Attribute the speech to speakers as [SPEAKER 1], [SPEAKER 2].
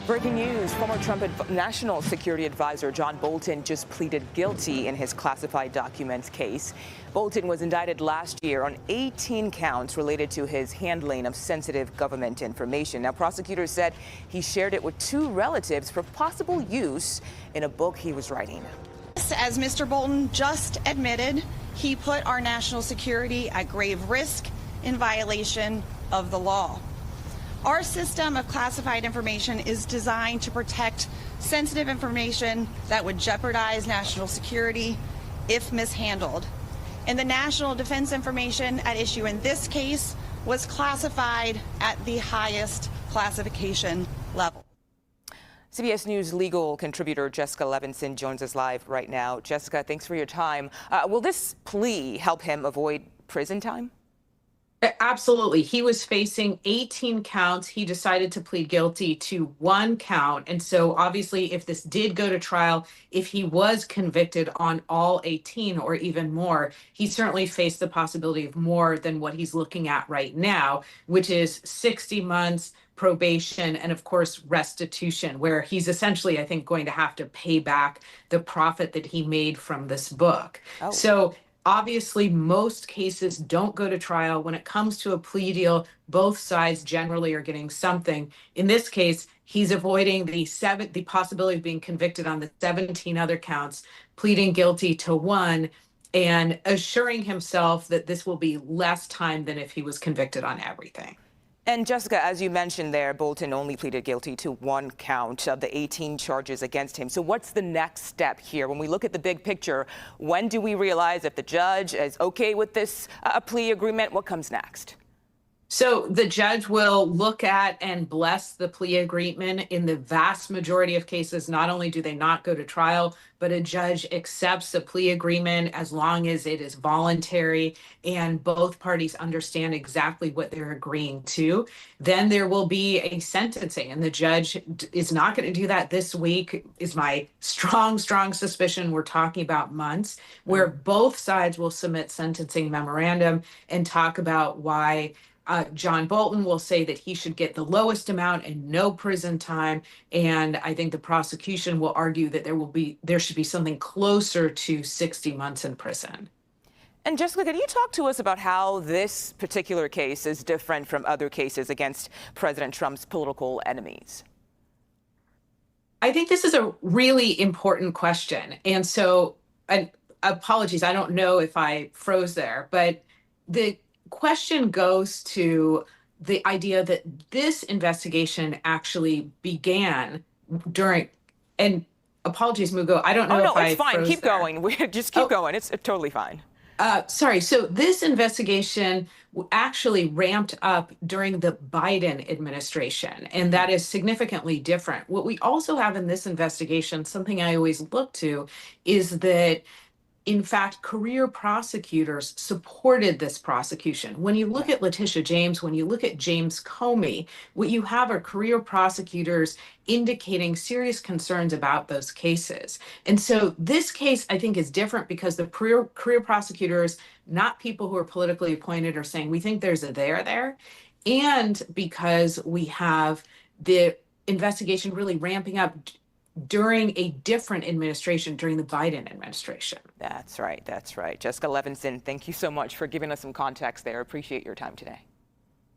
[SPEAKER 1] Breaking news, former Trump National Security Advisor John Bolton just pleaded guilty in his classified documents case. Bolton was indicted last year on 18 counts related to his handling of sensitive government information. Now, prosecutors said he shared it with two relatives for possible use in a book he was writing.
[SPEAKER 2] As Mr. Bolton just admitted, he put our national security at grave risk in violation of the law. Our system of classified information is designed to protect sensitive information that would jeopardize national security if mishandled. And the national defense information at issue in this case was classified at the highest classification level.
[SPEAKER 1] CBS News legal contributor Jessica Levinson joins us live right now. Jessica, thanks for your time. Will this plea help him avoid prison time?
[SPEAKER 3] Absolutely. He was facing 18 counts. He decided to plead guilty to one count. And so obviously, if this did go to trial, if he was convicted on all 18 or even more, he certainly faced the possibility of more than what he's looking at right now, which is 60 months probation and, of course, restitution, where he's essentially, I think, going to have to pay back the profit that he made from this book.
[SPEAKER 1] Oh.
[SPEAKER 3] So obviously, most cases don't go to trial. When it comes to a plea deal, both sides generally are getting something. In this case, he's avoiding the possibility of being convicted on the 17 other counts, pleading guilty to one, and assuring himself that this will be less time than if he was convicted on everything.
[SPEAKER 1] And Jessica, as you mentioned there, Bolton only pleaded guilty to one count of the 18 charges against him. So what's the next step here? When we look at the big picture, when do we realize if the judge is okay with this plea agreement? What comes next?
[SPEAKER 3] So the judge will look at and bless the plea agreement. In the vast majority of cases, not only do they not go to trial, but a judge accepts the plea agreement as long as it is voluntary and both parties understand exactly what they're agreeing to. Then there will be a sentencing, and the judge is not going to do that this week, is my strong suspicion. We're talking about months, where both sides will submit sentencing memorandum and talk about why John Bolton will say that he should get the lowest amount and no prison time. And I think the prosecution will argue that there should be something closer to 60 months in prison.
[SPEAKER 1] And Jessica, can you talk to us about how this particular case is different from other cases against President Trump's political enemies?
[SPEAKER 3] I think this is a really important question. And so, apologies, I don't know if I froze there, but the question goes to the idea that this investigation actually began during, and apologies, Mugo, I don't know if I
[SPEAKER 1] it's fine.
[SPEAKER 3] froze
[SPEAKER 1] Keep
[SPEAKER 3] there.
[SPEAKER 1] going. Just keep going. It's totally fine.
[SPEAKER 3] Sorry. So this investigation actually ramped up during the Biden administration, and that is significantly different. What we also have in this investigation, something I always look to, is that in fact, career prosecutors supported this prosecution. When you look at Letitia James, when you look at James Comey, what you have are career prosecutors indicating serious concerns about those cases. And so this case, I think, is different because the career prosecutors, not people who are politically appointed, are saying, we think there's a there, and because we have the investigation really ramping up during a different administration, during the Biden administration.
[SPEAKER 1] That's right. Jessica Levinson, thank you so much for giving us some context there. Appreciate your time today.